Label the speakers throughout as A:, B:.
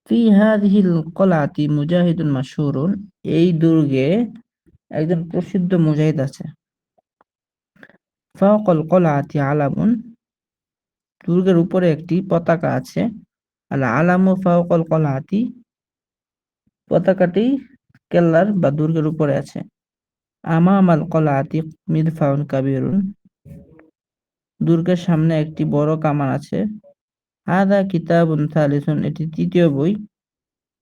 A: ফি হাযিহিল কলআতি মুজাহিদুন মাশহুরুন, এই দুর্গে একজন প্রসিদ্ধ মুজাহিদ আছে। ফাওকাল কলআতি আলামুন, দুর্গের উপরে একটি পতাকা আছে। আল আলামু ফাওকাল কলআতি, পতাকাটি কেল্লার বা দুর্গের উপরে আছে। আমামাল কলআতি মিদফাউন কাবীরুন, দুর্গের সামনে একটি বড় কামান আছে। হাযা কিতাবুন সালিসুন, এটি তৃতীয় বই।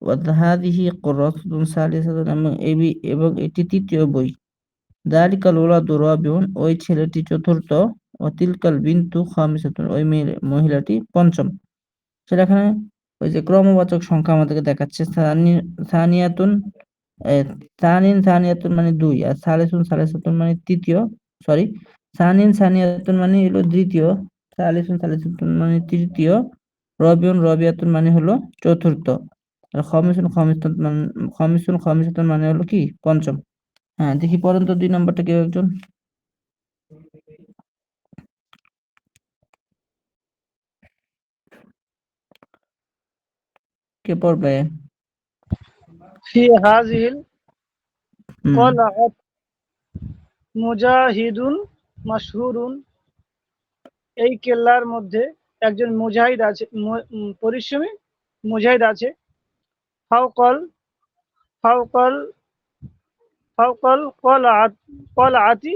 A: ওয়া হাযিহি কুররাতুন সালিসাতুন, এবং এটি তৃতীয় বই। যালিকাল ওয়ালাদু রাবিউন, ওই ছেলেটি চতুর্থ। ওয়া তিলকাল বিনতু খামিসাতুন, ওই মহিলাটি পঞ্চম। সেটা এখানে ওই যে ক্রমবাচক সংখ্যা আমাদেরকে দেখাচ্ছে। সানিয়াতুন, এ, সানিয়াতুন মানে দুই, আর সালিসুন সালিসাতুন মানে তৃতীয়। সরি, সানিয়াতুন মানে হলো দ্বিতীয়, সালিসুন সালিসাতুন মানে তৃতীয়, রবিয়াতুন মানে হলো চতুর্থ, আর খমিসুন মানে হলো কি পঞ্চম। হ্যাঁ, দেখি পড়েন তো 2 নম্বরটা কেউ একজন। কে পড়বে?
B: ফি হাযিহিল
A: হুম।
B: কলআত মুজাহিদুন মাশহুরুন, এই কেল্লার মধ্যে একজন মুজাহিদ আছে, পরিশ্রমী মুজাহিদ আছে। ফাওকাল ফাওকাল ফাওকাল কলআতি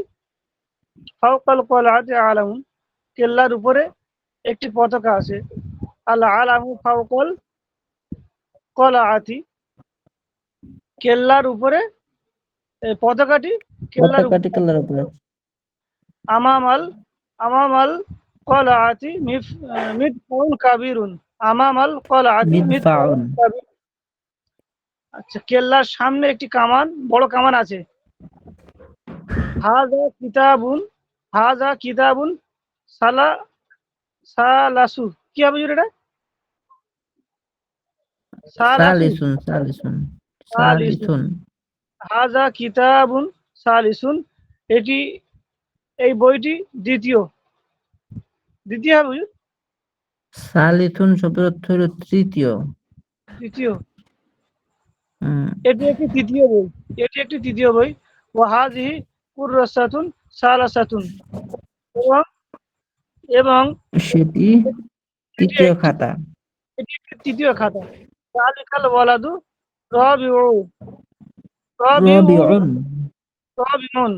B: ফাওকাল কলআতি আলামুন, কেল্লার উপরে একটি পতাকা আছে। আল আলামু ফাওকাল কলআতি, কেল্লার উপরে পতাকাটি কেল্লার
A: পতাকাটি
B: উপরে আছে।
A: কেল্লার উপরে।
B: আমামাল আমামাল কলআতি মিদফাউন কাবীরুন, আমামাল কলআতি মিদফাউন
A: মিদফাউন,
B: কাবীর। আচ্ছা, কেল্লার সামনে একটি কামান, বড় কামান আছে। হাযা কিতাবুন হাযা কিতাবুন সালা সালাসু, কি হবে হুজুর এটা? সালাসু
A: সালিসুন সালিসুন
B: সালিসুন
A: সালিসুন
B: হাযা কিতাবুন সালিসুন, এটি এই বইটি দ্বিতীয় দ্বিতীয় হবে হুজুর?
A: সালিসুন শব্দের অর্থ হলো তৃতীয়।
B: তৃতীয়,
A: হুম,
B: এটি একটি তৃতীয় বই, এটি একটি তৃতীয় বই। ওয়া হাযিহি কুররাসাতুন সালাসাতুন, এবং এবং
A: সেটি
B: এটি
A: তৃতীয়
B: একটি
A: খাতা।
B: এটি একটি তৃতীয় খাতা। যালিকাল ওয়ালাদু রাবিউ রাবিউ
A: রবিউন,
B: রাবিউন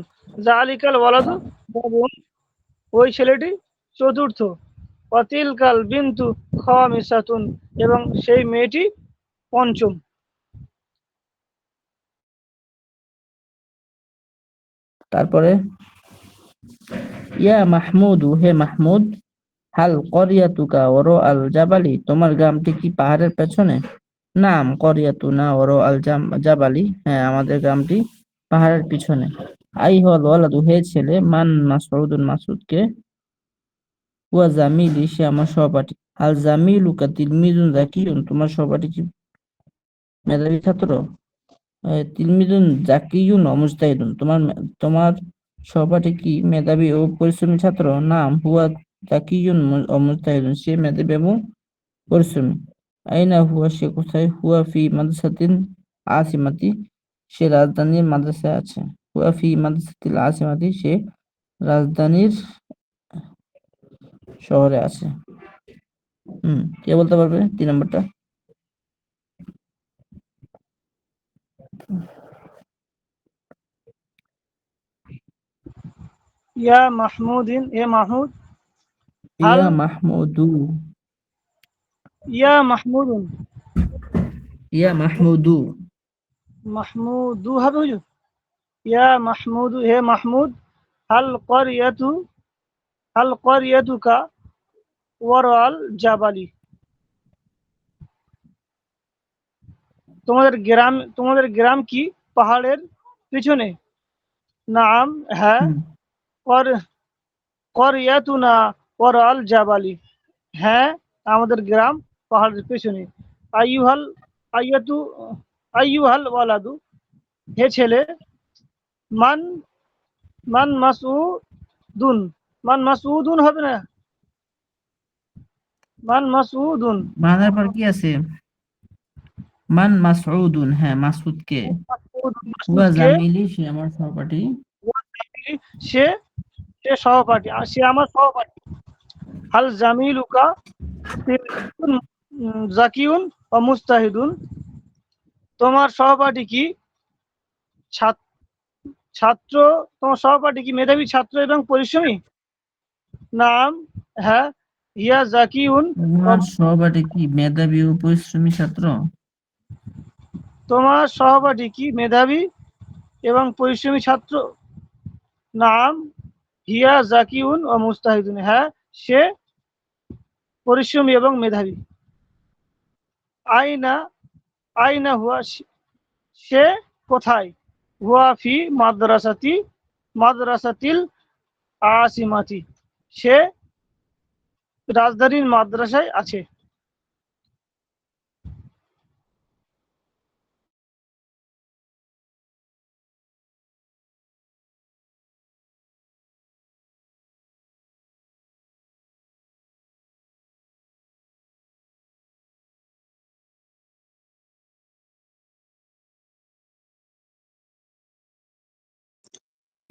B: যালিকাল ওয়ালাদু রাবিউন, ওই ছেলেটি চতুর্থ। ওয়াতিলকাল বিনতু খামিসাতুন, এবং সেই মেয়েটি পঞ্চম।
A: তারপরে ইয়া মাহমুদু, হে মাহমুদ, হাল করিয়াতুকা ওরো আল জাবালি, তোমার গ্রামটি কি পাহাড়ের পেছনে? নাম করিয়াতুনা ওরো আল জাবালি, হ্যাঁ আমাদের গ্রামটি পাহাড়ের পিছনে। আই হল ওয়ালাদু, হে ছেলে, মান মাসউদুন, মাসউদকে, ওয়া জামিলি, সে আমার সহপাঠী। আল জামিলুকা তিলমিজুন জাকিয়ুন, তোমার সহপাঠী কি মেধাবী ছাত্র? তিলমিজুন জাকিয়ুন ও মুজতাহিদুন, তোমার সহপাঠী কি মেধাবী ও পরিশ্রমী ছাত্র? নাম হুয়া জাকিয়ুন ও মুজতাহিদুন, সে মেধাবী এবং পরিশ্রমী। আইনা হুয়া, সে কোথায়? হুয়া ফি মাদ্রাসাতিন আসিমাতি, সে রাজধানীর মাদ্রাসায় আছে। হুয়া ফি মাদ্রাসাতিল আসিমাতি, সে রাজধানীর শহরে আছে। কে বলতে পারবে 3 নম্বরটা?
B: ইয়া মাহমুদিন, এ মাহমুদ। হাল
A: ইয়া মাহমুদু,
B: ইয়া মাহমুদুন,
A: ইয়া মাহমুদু,
B: মাহমুদু হবে হুজুর? ইয়া মাহমুদু, হে মাহমুদ। হাল করিয়াতু হাল করিয়াতুকা ওয়ারাল জাবালি, তোমাদের গ্রাম কি পাহাড়ের পিছনে? নাম, হ্যাঁ।
A: হুম,
B: কর করিয়াতুনা ওয়ারাল জাবালি, হ্যাঁ, আমাদের গ্রাম পাহাড়ের পেছনে। আইয়ুহাল আইয়াতু আইয়ুহাল ওয়ালাদু, হে ছেলে। মান মান মাসউদুন মান মাসউদুন হবে না, মান মাসউদুন
A: বাংলার পর কি আছে? মান মাসউদুন, হ্যাঁ মাসউদ কে? হুয়া
B: মাসউদকে
A: জামিলি, সে আমার সহপাঠী।
B: সে সে সহপাঠী, আর সে আমার সহপাঠী। হাল জামিলুকা তিলমিজুন জাকিউন ও মুস্তাহিদুন, তোমার সহপাঠী কি ছাত্র ছাত্র তোমার সহপাঠী কি মেধাবী ছাত্র এবং পরিশ্রমী? নাম, হ্যাঁ। ইয়া জাকিউন ও,
A: তোমার সহপাঠী কি মেধাবী ও পরিশ্রমী ছাত্র?
B: তোমার সহপাঠী কি মেধাবী এবং পরিশ্রমী ছাত্র? নাম, হিয়া জাকিউন ও মুস্তাহিদুন, হ্যাঁ সে পরিশ্রমী এবং মেধাবী। আইনা আইনা হুয়া, সে কোথায়? হুয়া ফি মাদ্রাসাতিল আসিমাতি, সে রাজধানীর মাদ্রাসায় আছে।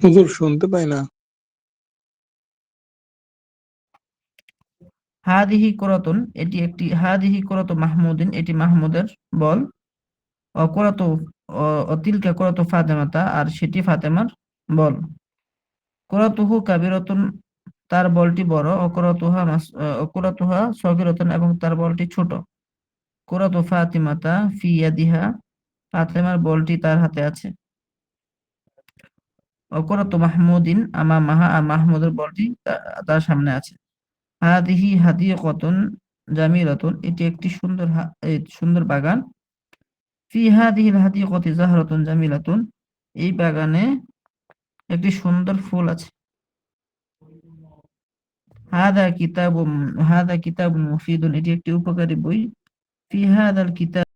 C: হুজুর শুনতে পাই না।
A: হাদিহি কুরাতুন, এটি একটি, হাদিহি কুরাতু মাহমুদিন, এটি মাহমুদের বল। অকুরাতু, অতিলকা কুরাতু ফাতেমাতা, আর সেটি ফাতেমার বল। কুরাতুহু কাবিরাতুন, তার বলটি বড়। অকুরাতুহা সগীরাতুন, এবং তার বলটি ছোট। কুরাতু ফাতিমাতা ফি ইয়াদিহা, ফাতেমার বলটি তার হাতে আছে। অকুরাতু মাহমুদিন আমামাহা, আর মাহমুদের বলটি তার সামনে আছে। হাদিহি হাদিকাতুন জামিলাতুন, এটি একটি সুন্দর বাগান। ফি হাদিহিল হাদিকাতি জাহরাতুন জামিলাতুন, এই বাগানে একটি সুন্দর ফুল আছে। হাদা কিতাবুম হাদা কিতাবুন মুফিদুন, এটি একটি উপকারী বই। ফি হাদাল কিতাব